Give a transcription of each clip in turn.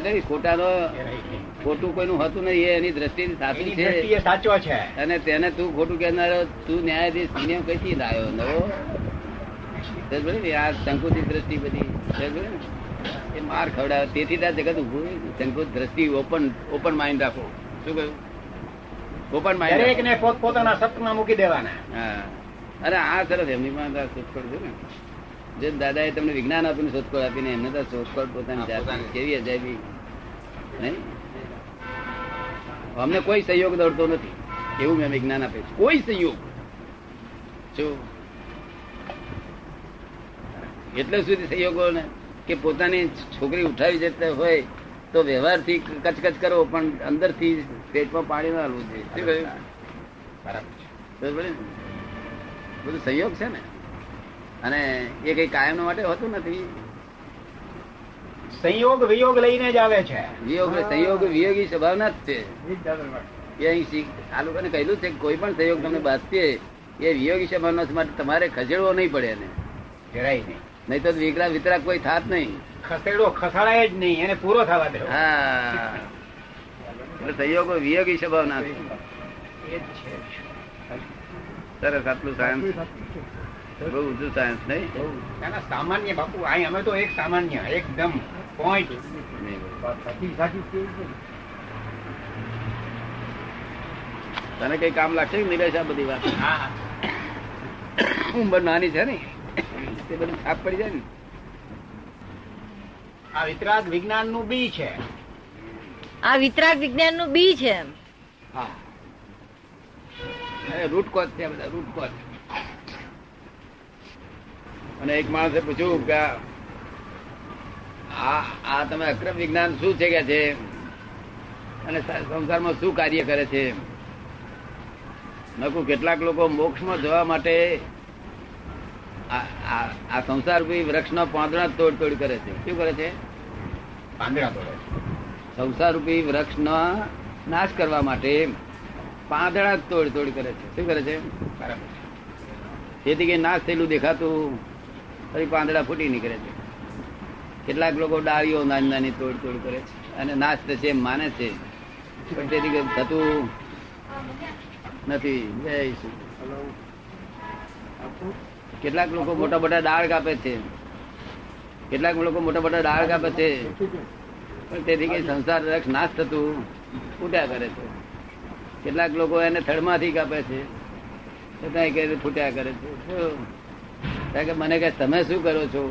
કઈ ખોટાનો ખોટું કોઈનું હતું નહીં, એની દ્રષ્ટિથી સાચું છે, સાચો છે. અને તેને તું ખોટું કહેનારો તું ન્યાયાધીશ નિયમ કઈથી લાવ્યો નવો? આ સંકુચિત દ્રષ્ટિ બધી એ માર ખવડાવે. તેથી ત્યાં જગત ઉભું સંકુચ દ્રષ્ટિ ઓપન માઇન્ડ રાખો. શું કહ્યું? Open mind. દરેકને પોતાના સત્રમાં મૂકી દેવાના. હા, અરે આ સરસ એમની માં શોધખોળ છે ને, જે દાદા એ તમને વિજ્ઞાન આપીને શોધખોળ આપીને એમને તો શોધખોળ પોતાની જાત કેવી અજાયબી નહીં. અમને કોઈ સહયોગ દોડતો નથી એવું મેં વિજ્ઞાન આપે છે. કોઈ સહયોગ શું એટલે સુધી સહયોગો ને કે પોતાની છોકરી ઉઠાવી જતા હોય તો વ્યવહારથી કચકચ કરો, પણ અંદરથી પેટમાં પાણી ના હાલવું જોઈએ. શું કહ્યું? બરાબર. બધું સહયોગ છે ને, અને એ કઈ કાયમ માટે હોતું નથી. સંયોગ વિયોગ લઈને જ આવે છે. વિયોગ સંયોગ વિયોગી સ્વભાવના જ છે. એ અહીં આ લોકોને કહેલું છે કે કોઈ પણ સંયોગ તમને બાંધશે એ વિયોગી સ્વભાવનો છે, માટે તમારે ખસેડવો નહીં પડે એને. જરાય નહીં. નહીં તો વિકરા વિતરાક કોઈ થાત નહીં. ખસેડો ખસડાય જ નહીં, એને પૂરો થવા દે. હા, એટલે સંયોગો વિયોગી સ્વભાવના છે. સરસ. આટલું સાયન્સ બહુ ઊંચું સાયન્સ નહીં. સામાન્ય બાપુ અહીં અમે તો એક સામાન્ય એકદમ પોઈન્ટ. તને કઈ કામ લાગશે કે નિલેશ? આ બધી વાત ઉંમર નાની છે ને, તે બધું છાપ પડી જાય ને. આ વિતરાગ વિજ્ઞાન નું બી છે. આ વિતરાગ વિજ્ઞાન નું બી છે. હા, રૂટ કોઝ છે બધા, રૂટ કોઝ. અને એક માણસે પૂછ્યું કે આ તમે અક્રમ વિજ્ઞાન શું છે કે છે, અને સંસારમાં શું કાર્ય કરે છે? નકુ કેટલાક લોકો મોક્ષમાં જવા માટે આ સંસાર રૂપી વૃક્ષનો પાંદડા તોડ કરે છે. શું કરે છે? પાંદડા તોડે. સંસાર રૂપી વૃક્ષનો નાશ કરવા માટે પાંદડા તોડ કરે છે. શું કરે છે? જેથી કે નાશ થયેલું દેખાતું ફરી પાંદડા ફૂટી નીકળે છે. કેટલાક લોકો ડાળીઓ નાની નાની તોડ કરે છે અને નાશ થશે એમ માને છે, પણ તેથી થતું નથી. કેટલાક લોકો મોટા મોટા ડાળ કાપે છે, કેટલાક લોકો મોટા મોટા ડાળ કાપે છે, પણ તેથી કઈ સંસાર રક્ષ નાશ થતું ફૂટ્યા કરે છે. કેટલાક લોકો એને થડમાંથી કાપે છે, છતાં ફૂટ્યા કરે છે. કે મને કે તમે શું કરો છો?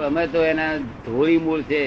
અમે તો એના ધોળી મૂળ છે,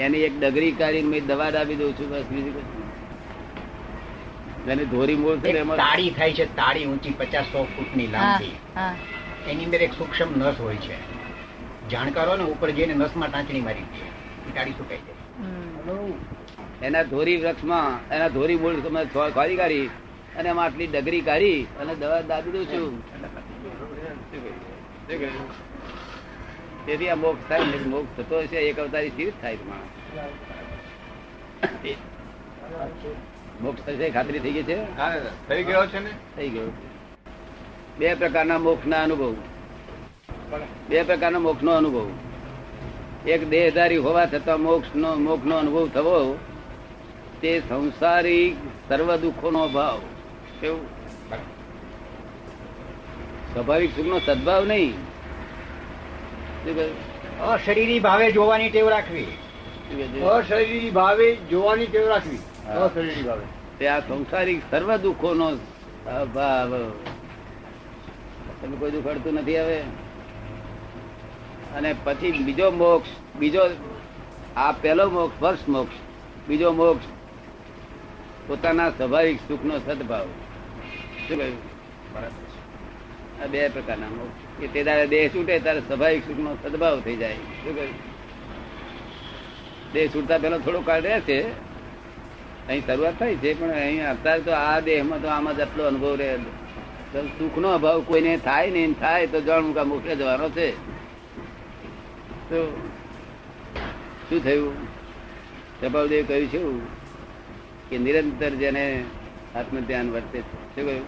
એની એક ડગરી કાઢીને દવા દાબી દઉં છું, બસ. બીજું કશું એની ધોરી મૂળ છે. તાળી થાય છે, તાળી ઊંચી 50-100 ફૂટની લાંબી. એની અંદર એક સૂક્ષ્મ નસ હોય છે. જાણકારો ને ઉપર જઈને નસમાં ટાંચણી મારી છે, તાળી સુકાઈ જાય. એના ધોરી વૃક્ષમાં એના ધોરી મૂળ ખોરી કાઢી અને એમાં આટલી ડગરી કાઢી અને દવા દાબી દઉં છું. તેથી આ મોક્ષ થાય. મોક્ષ થતો હશે એક અવતારી સ્થિર થાય. મોક્ષ થશે ખાતરી થઈ ગઈ છે? થઈ ગયો છે ને? થઈ ગયો. બે પ્રકારના મોક્ષ ના અનુભવ, બે પ્રકારના મોક્ષ નો અનુભવ. એક દેહધારી હોવા છતાં મોક્ષ નો અનુભવ થવો, તે સંસારી સર્વ દુઃખો નો અભાવ. કેવું? સ્વાભાવિક સુખ નો સદભાવ નહીં. અશરીરી ભાવે જોવાની ટેવ રાખવી. અશરીરી ભાવે જોવાની ટેવ રાખવી. અશરીરી ભાવે તે આ સંસારિક સર્વ દુઃખો નો અભાવ. તમે કોઈ દુઃખ અડતું નથી હવે. અને પછી બીજો મોક્ષ, બીજો આ પહેલો મોક્ષ ફર્સ્ટ મોક્ષ, બીજો મોક્ષ પોતાના સ્વાભાવિક સુખ નો સદભાવ. શું કહ્યું? બરાબર. આ બે પ્રકારના મોક્ષ કે તે તારે દેહ છૂટે ત્યારે સ્વાભાવિક સુખ નો સદભાવ થઈ જાય. શું કહ્યું? દેહ છૂટતા પેલો થોડો કાળ રહે છે, અહીં શરૂઆત થાય છે, પણ અહીં અત્યારે તો આ દેહમાં તો આમાં જ આટલો અનુભવ રહે. સુખ નો અભાવ કોઈને થાય ને થાય તો જાણવું કે મોક્ષે જવાનો છે. તો શું થયું? સભાવદેવ કહ્યું છે કે નિરંતર જેને આત્મ ધ્યાન વર્તે છે. શું કહ્યું?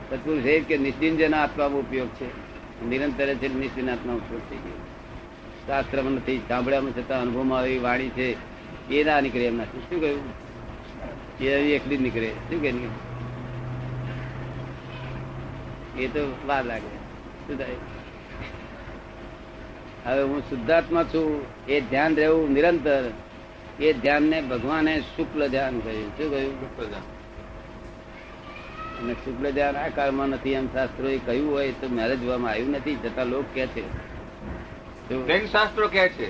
તત્પુરુષ કે નિશ્ચિન જેના આત્મામાં ઉપયોગ છે, નિરંતર છે નિશ્ચિન આત્મા ઉપયોગ થઈ ગયો. શાસ્ત્રમાં નથી, સાંભળ્યામાં છતાં અનુભવમાં આવી વાણી છે એ ના નીકળે એમ નથી. શું કહ્યું? એ એકલી જ નીકળે. શું કે એ તો વાર લાગે. શું થાય? હવે હું શુદ્ધાત્મા છું એ ધ્યાન રહેવું નિરંતર. એ ધ્યાન ને ભગવાને શુક્લ ધ્યાન કહ્યું. શું કહ્યું? શુક્લ ધ્યાન. અને શુક્લ ધ્યાન આ કાળમાં નથી એમ શાસ્ત્રો એ કહ્યું હોય તો મારે જોવામાં આવ્યું નથી, છતાં લોકો કે છે, શાસ્ત્રો કે છે,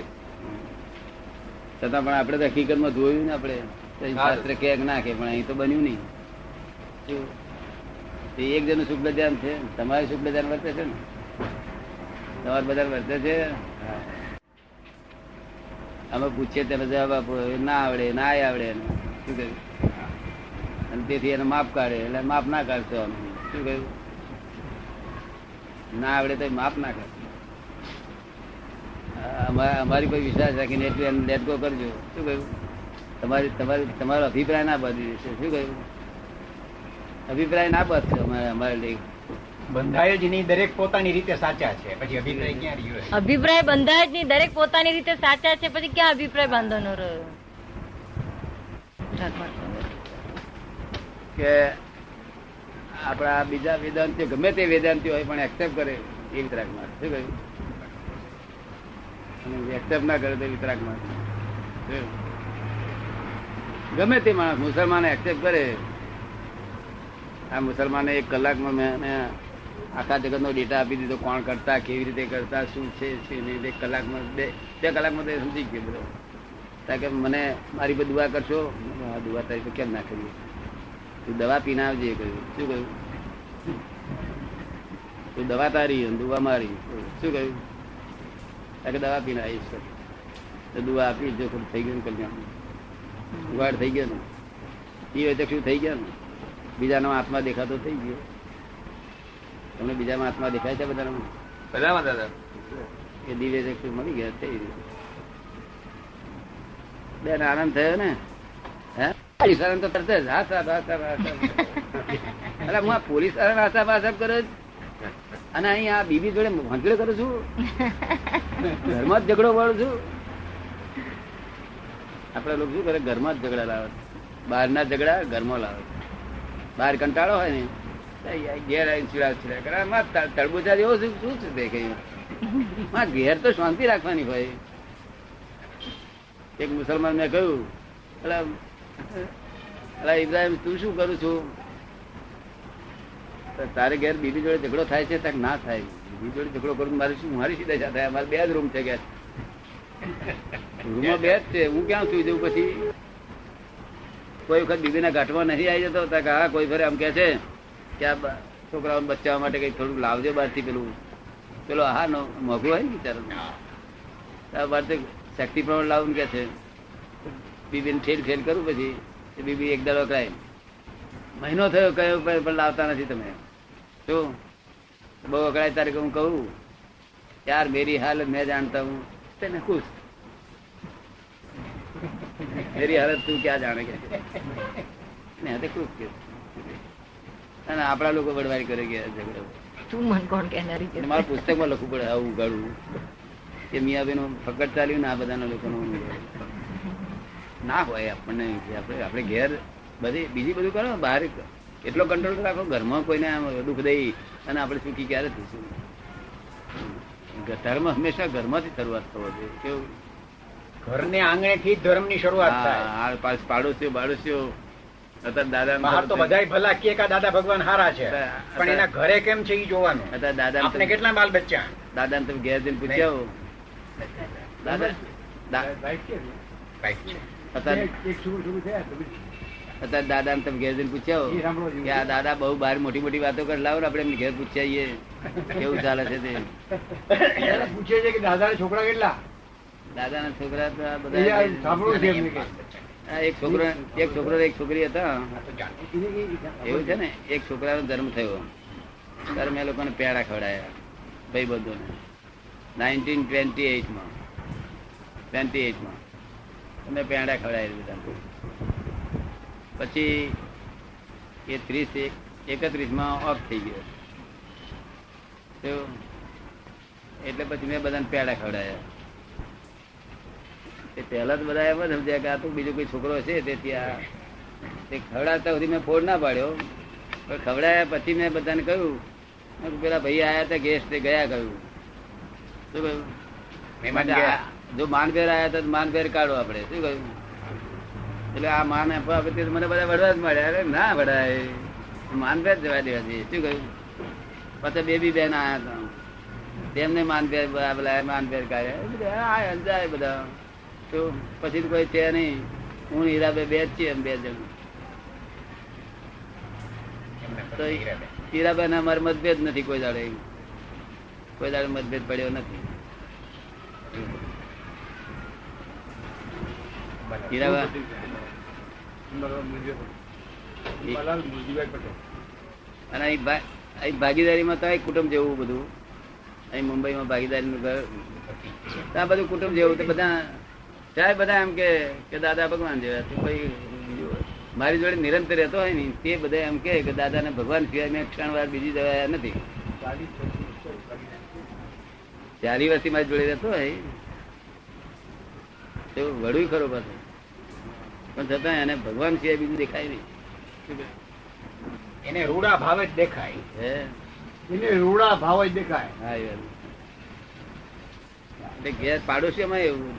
છતાં પણ આપણે તો હકીકતમાં જોયું ને. આપણે શાસ્ત્ર કે ના કે પણ અહીં તો બન્યું નહીં. એક જણનું શુક્લ ધ્યાન છે. તમારે શુક્લ ધ્યાન વર્તે છે ને? તમારે બધા વર્તે છે? અમે પૂછીએ તેને જવાબ આપો, ના આવડે, ના આવડે. શું કહ્યું? અને તેથી એને માપ કાઢે એટલે માપ ના કાઢશો. અમે શું કહ્યું? ના આવડે તો માપ ના કાઢશો. અમારી કોઈ વિશ્વાસ રાખીને એટલું એને લેટ ગો કરજો. શું કહ્યું? તમારો અભિપ્રાય ના બદલી દેશે. શું કહ્યું? અભિપ્રાય ના બદશો અમારે લઈ. બંધાય જ નહીં, દરેક પોતાની રીતે સાચા છે, પછી અભિપ્રાય ક્યાં રહ્યો? અભિપ્રાય બંધાય જ નહીં, દરેક પોતાની રીતે સાચા છે, પછી ક્યાં અભિપ્રાય બાંધવાનો રહ્યો? કે આપડા બીજા વેદાંતિઓ ગમે તે વેદાંતિઓ હોય પણ એક્સેપ્ટ કરે એ વિતરાગ માં. શું કહ્યું? એક્સેપ્ટ ના કરે તો વિતરાગ માં. ગમે તે માણસ મુસલમાન એક્સેપ્ટ કરે. આ મુસલમાને 1 કલાકમાં મેં આખા જગત નો ડેટા આપી દીધો, કોણ કરતા, કેવી રીતે કરતા, શું છે, શું નહીં. 1 કલાકમાં 2 કલાકમાં તો સમજી ગયો બધો. કારણ કે મને મારી પર દુઆ કરશો, દુઆ તારી તો કેમ ના કરીએ? તું દવા પીને આવજે કહ્યું. શું કહ્યું? તું દવા તારી દુઆ મારી. શું કહ્યું? કે દવા પીને આવીશ તો દુઆ આપી. જો થઈ ગયું કલ્યાણ, ઉગાડ થઈ ગયો ને, એ હોય તો શું થઈ ગયા ને? બીજાનો આત્મા દેખાતો થઈ ગયો. તમને બીજામાં આત્મા દેખાય છે? બધામાં દાદા એ દિવ્ય ચક્ષુ મળી ગયા. થઈ ગયું. બેન આનંદ થયો ને? હે તો તરત જ હા સાહેબ, હા સાહેબ, હા સાહેબ. અરે હું આ પોલીસ હા સાહેબ, હા સાહેબ કરે અને અહીં આ બીબી જોડે ઝઘડો કરું છું, ઘરમાં જ ઝઘડો વાળું છું. આપડે લોકો શું કરે? ઘરમાં જ ઝઘડા લાવે. બહાર ના ઝઘડા ઘરમાં લાવે. બહાર કંટાળો હોય ને ઘેર આવીને ચીડા કરે. તડબૂચા જેવો શું છે દેખાય? ઘેર તો શાંતિ રાખવાની હોય. એક મુસલમાન મેં કહ્યું, અલા ઇબ્રાહિમ તું શું કરું છું? તારે ઘેર બીબી જોડે ઝઘડો થાય છે? તક ના થાય. બીબી જોડે ઝઘડો કરું મારી શું? મારી સીધા સાથે અમારે 2 જ રૂમ છે. કે રૂમમાં 2 જ છે. હું ક્યાં સુઈ જઉં? પછી કોઈ વખત બીબી ના ઘાટમાં નથી આવી જતો? હા કોઈ ફરે આમ કે છે કે આ છોકરાઓને બચાવવા માટે કઈ થોડુંક લાવજો બહારથી. પેલો હા મોઘું હોય ને બિચારો, બહાર શક્તિ પ્રમાણ લાવું કે છે. બીબીને ઠેલ કરું પછી બીબી 1 દાડો કરાય. મહિનો થયો કયો પણ લાવતા નથી તમે. શું બહુ અકળાય? તારે હું કહું યાર મેરી હાલત મેં જાણતા હું તેને ખુશ. મેરી હાલત તું ક્યાં જાણે કે ખુશ કે. અને આપડા લોકો બળવારી કરે ગયા ઝઘડો. તું મન કોણ કહેનારી? મારા પુસ્તકમાં લખવું પડે આવું ઉગાડવું કે મિયાભાઈ નું ફકડ ચાલ્યું ને આ બધા લોકોનું ના હોય. આપણને આપણે ઘેર બધી બીજી બધું કરો, બહાર એટલો કંટ્રોલ રાખો. ઘરમાં કોઈને દુઃખ દઈ અને આપણે સુખી ક્યારે થઈશું? ધર્મ હંમેશા ઘરમાંથી શરૂઆત થવો જોઈએ. કેવું? ઘરને આંગણે થી ધર્મ ની શરૂઆત થાય. પાડોશીઓ દાદા બહાર તો બધા ભલા કે દાદા ભગવાન હારા છે, પણ એના ઘરે કેમ છે એ જોવાનું. દાદા આપણે કેટલા બાલ બચ્ચા? દાદા ને તમે ઘેર જઈને પૂછ્યા દાદા અત્યારે દાદા ને તમે ઘેર જઈને પૂછ્યા કે આ દાદા બહુ બહાર મોટી મોટી વાતો કરી લાવો ને આપણે એમને ઘેર પૂછાઈએ કેવું ચાલે છે તે? પૂછે છે કે દાદા ના છોકરા કેટલા? દાદા ના છોકરા તો બધા એક છોકરો એક છોકરી હતા. એવું છે ને, એક છોકરાનો જન્મ થયો ત્યારે મેં લોકોને પેડા ખવડાયા ભાઈ બધોને 1928 માં મેં પેડા ખવડાવી બધા. પછી એ 31 માં ઓફ થઈ ગયો. એટલે પછી મેં બધાને પેડા ખવડાયા. તે પહેલા તો બધા એમ જ સમજ્યા કે આ તો બીજો કોઈ છોકરો છે, તેથી આ તે ખવડાવતા સુધી મેં ફોડ ના પાડ્યો, પણ ખવડાયા પછી મેં બધાને કહ્યું પેલા ભાઈ આયા હતા ગેસ્ટ તે ગયા કહ્યું શું કહ્યું મહેમાન માટે ગયા. જો માનભેર આયા હતા તો માનભેર કાઢો આપડે શું કહ્યું. એટલે આ માન આપવા વખતે તો મને બધા વડવા જ મળ્યા. અરે ના વડાય, માનભેર જવા દેવા જોઈએ શું કહ્યું. પછી બેબી બેન આયા હતા તેમને માનભેર માનભેર કાઢ્યા જાય બધા. તો પછી તો કોઈ છે નહીં, હું ને હીરાબેન બે જ છીએ બે જણ. તો હીરાબેન અમારે મતભેદ નથી, કોઈ દાડે મતભેદ પડ્યો નથી. હીરાબા અને અહીં ભાગીદારીમાં તો અહીં કુટુંબ જેવું બધું, અહીં મુંબઈમાં ભાગીદારીનું ઘર આ બધું કુટુંબ જેવું. તો બધા સાહેબ બધા એમ કે દાદા ભગવાન જેવા. કોઈ મારી જોડે નિરંતર રહેતો હોય ને તે બધા એમ કે દાદાને ભગવાન સિવાય મેં ક્ષણ વાર બીજી જવાયા નથી. 40 વર્ષથી મારી જોડે રહેતો હોય તો વડું ખરો પાછું, પણ છતાં એને ભગવાન સિવાય બીજું દેખાય નહીં. એને રૂડા ભાવ જ દેખાય. હે એને રૂડા ભાવ જ દેખાય. હા એ વાત. એટલે ઘેર પાડોશીમાં એવું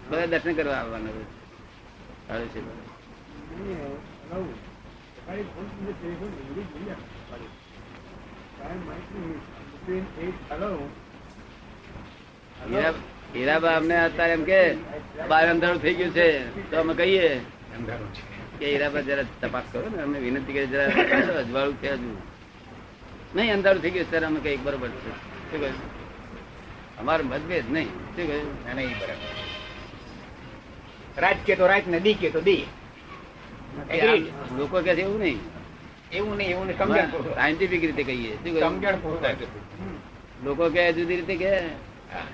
બધા દર્શન કરવા આવવાના પાડોશી બધા. હીરાબા અમને અત્યારે એમ કે બાર અંધારું થઈ ગયું છે તો અમે કહીએ અંધારું છે. કે હીરાબા જરા તપાસ કરો ને, અમે વિનંતી કરી જરા અજવાળું છે હજુ નહીં, અંધારું થઈ ગયું ત્યારે અમે કઈ બરોબર છે શું કહ્યું. અમારો મતભેદ નહીં શું કહ્યું. નહીં બરાબર. રાત કે તો રાત ને દી કે તો દી. Agreed. લોકો કે છે એવું નહીં, એવું નહીં, એવું નહીં. સમજણ પૂર્વક. સાયન્ટિફિક રીતે કહીએ શું કહ્યું. સમજણ પૂર્વક. લોકો કે જુદી રીતે કે હા.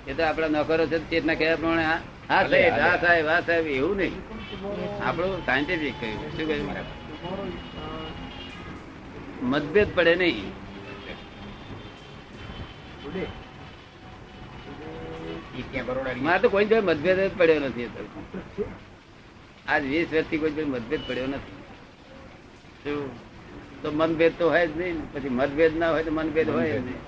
એ તો આપડા નોકરો છે ચેતના કહેવા પ્રમાણે હા સાહેબ હા સાહેબ હા સાહેબ એવું નહીં. આપણું સાયન્ટિફિક કહ્યું શું કહ્યું. મતભેદ પડે નહીં. ઈ ત્યાં બરોડા મારે તો કોઈ જોડે મતભેદ જ પડ્યો નથી. આજ 20 વર્ષથી કોઈ જોડે મતભેદ પડ્યો નથી. શું તો મનભેદ તો હોય જ નહીં, પછી મતભેદ ના હોય તો મનભેદ હોય જ નહીં.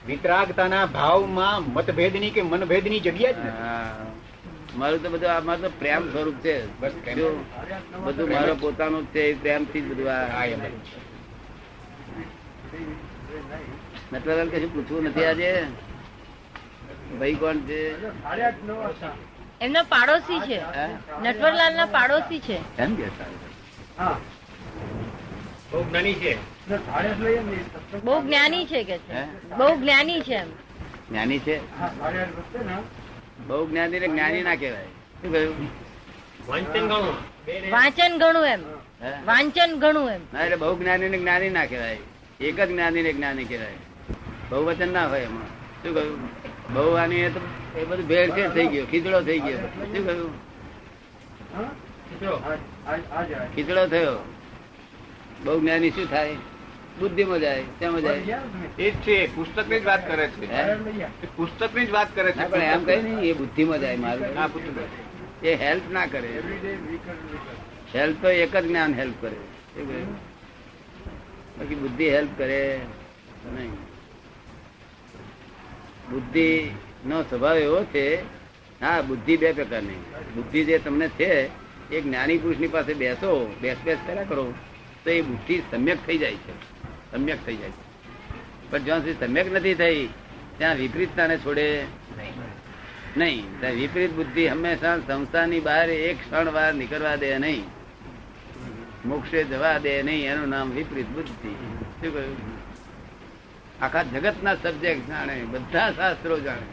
વિતરાગતાના ભાવમાં મતભેદની કે મનભેદની જગ્યા જ નથી. હા. મારું તો બધું અમારું તો પ્રેમ સ્વરૂપ છે. બસ પ્રેમ. શું? બધું મારો પોતાનું જ છે, એ પ્રેમથી જ બધું હા, આ એમ જ છે. નટવરલાલ કશું પૂછવું નથી આજે. ભાઈ કોણ છે? એમનો પાડોશી છે, હે? નટવરલાલ ના પાડોશી છે. એમ કે સારું. બહુ જ્ઞાની છે. બહુ જ્ઞાની છે કે છે, હે? બહુ જ્ઞાની છે એમ. જ્ઞાની છે. બહુ જ્ઞાની ને જ્ઞાની ના કહેવાય. શું કહ્યું? વાંચન ઘણું એમ, હે? વાંચન ઘણું એમ. ના એટલે બહુ જ્ઞાની ને જ્ઞાની ના કહેવાય. એક જ જ્ઞાની ને જ્ઞાની કહેવાય. બહુ વચન ના હોય એમાં. શું કહ્યું? બહુ વાની એ તો એ બધું ભેળસેળ થઈ ગયો, ખીચડો થઈ ગયો. શું કહ્યું? ખીચડો થયો. બહુ જ્ઞાની શું થાય? બુદ્ધિમાં જાય, તેમાં જાય. એ જ છે, પુસ્તક ની જ વાત કરે છે. હે? પુસ્તક ની જ વાત કરે છે. ના, પણ એમ કઈ નહીં, એ બુદ્ધિમાં જાય. મારું હા, પુસ્તક. એ હેલ્પ ના કરે. હેલ્પ તો એક જ જ્ઞાન હેલ્પ કરે. શું કહ્યું? બાકી બુદ્ધિ હેલ્પ કરે નહીં. બુદ્ધિ નો સ્વભાવ એવો છે. હા, બુદ્ધિ બે પ્રકારની. બુદ્ધિ જે તમને છે એ જ્ઞાની પુરુષ ની પાસે બેસો, બેસ કર્યા કરો તો એ બુદ્ધિ સમ્યક થઈ જાય છે. સમ્યક થઈ જાય છે. પણ જ્યાં સુધી સમ્યક નથી થઈ ત્યાં વિપરીતતાને છોડે નહીં. ત્યાં વિપરીત બુદ્ધિ હંમેશા સંસ્થાની બહાર એક ક્ષણ વાર નીકળવા દે નહીં, મોક્ષે જવા દે નહીં. એનું નામ વિપરીત બુદ્ધિ. શું કહ્યું? આખા જગતના સબ્જેક્ટ જાણે, બધા શાસ્ત્રો જાણે,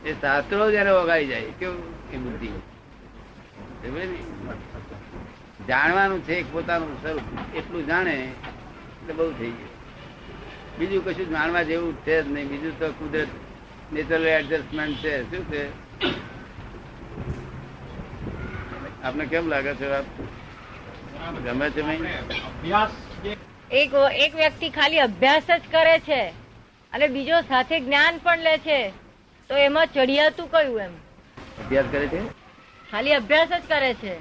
એ શાસ્ત્રો જ એને વગાડી જાય. કેવું? એ બુદ્ધિ જાણવાનું છે પોતાનું સ્વરૂપ, એટલું જાણે એટલે બહુ થઈ ગયું. બીજું કશું જાણવા જેવું છે જ નહીં. બીજું તો કુદરત નેચરલ એડજસ્ટમેન્ટ છે. શું છે? આપને કેમ લાગે છે? ગમે છે? એક વ્યક્તિ ખાલી અભ્યાસ જ કરે છે અને બીજો સાથે જ્ઞાન પણ લે છે તો એમાં ચડિયાતું કયું એમ? અભ્યાસ કરે છે ખાલી અભ્યાસ જ કરે છે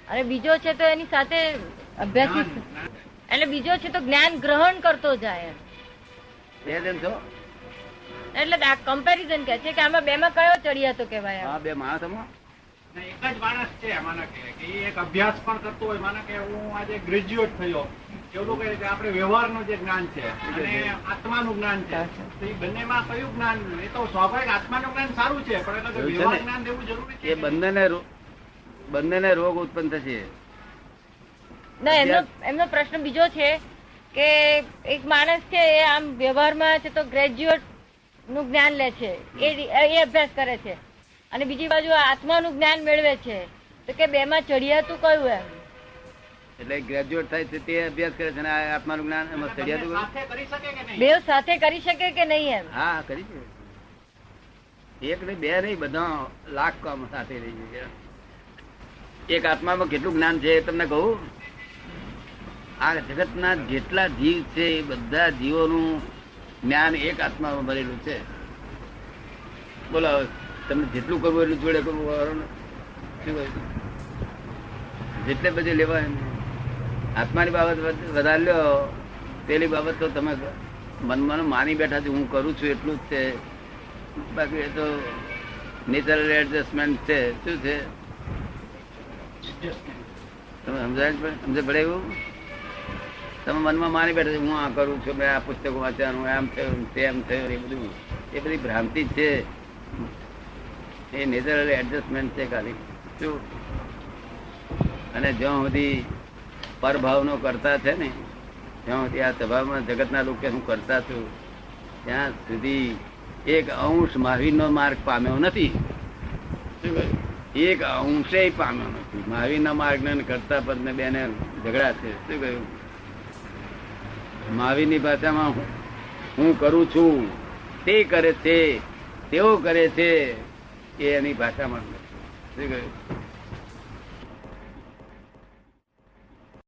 અને બીજો છે તો એની સાથે અભ્યાસ એટલે બીજો છે તો જ્ઞાન ગ્રહણ કરતો જાય એમ. તે છો એટલે આ કમ્પેરિઝન કે છે કે આમાં બે માં કયો ચડિયાતો કહેવાય એમ? હા બે માણસોમાં એક જ માણસ છે માનો કે એ એક અભ્યાસ પણ કરતો હોય, માનો કે હું આજે ગ્રેજ્યુએટ થયો, એવું કહે છે આપણે વ્યવહારનું જે જ્ઞાન છે અને આત્માનું જ્ઞાન છે, તો એ બંનેમાં કયું જ્ઞાન? એ તો સ્વાભાવિક આત્માનું જ્ઞાન સારું છે, પણ એટલે કે વ્યવહાર જ્ઞાન દેવું જરૂરી છે. એ બંનેને રોગ ઉત્પન્ન થશે. ના, એમનો પ્રશ્ન બીજો છે કે એક માણસ છે એ આમ વ્યવહારમાં છે તો ગ્રેજ્યુએટ નું જ્ઞાન લે છે, એ અભ્યાસ કરે છે, અને બીજી બાજુ આત્માનું જ્ઞાન મેળવે છે, તો કે બે માં ચડિયાતું કયું એમ? એટલે ગ્રેજ્યુએટ થાય છે તે અભ્યાસ કરે છે અને આ આત્માનું જ્ઞાન એમાં ચડિયાતું કરે. સાથે કરી શકે કે નહીં? બે સાથે કરી શકે કે નહીં એમ? હા કરી છે. એક નહીં બે નહીં, બધા લાખ કામ સાથે રહી છે. એક આત્મામાં કેટલું જ્ઞાન છે એ તમને કહું. આ જગતના જેટલા જીવ છે એ બધા જીવોનું જ્ઞાન એક આત્મામાં ભરેલું છે. બોલો તમને જેટલું કરવું એટલું જોડે કરવું, શું કહ્યું? જેટલે બધે લેવાય આત્માની બાબત વધારે લ્યો, પેલી બાબત તો તમે મનમાં માની બેઠા છો હું કરું છું એટલું જ છે, બાકી એ તો નેચરલ એડજસ્ટમેન્ટ છે. શું છે તમે સમજે પડે એવું? તમે મનમાં માની બેઠા છો હું આ કરું છું, મેં આ પુસ્તકો વાંચ્યાનું, એમ થયું તેમ થયું, એ બધું એ બધી ભ્રાંતિ છે. એ નેચરલ એડજસ્ટમેન્ટ છે ખાલી. શું? અને જ્યાં સુધી પરભાવનો કરતા છે ને, જ્યાં સુધી આ સ્વભાવમાં જગતના લોકો હું કરતા છું ત્યાં સુધી એક અંશ મહાવીરનો માર્ગ પામ્યો નથી. શું કહ્યું? એક અંશે પામ્યો નથી. મહાવીરના માર્ગ ને કરતા પદ ને બેને ઝઘડા છે. શું કહ્યું? મહાવીરની ભાષામાં હું કરું છું, તે કરે છે, તેઓ કરે છે, એ એની ભાષામાં. શું કહ્યું?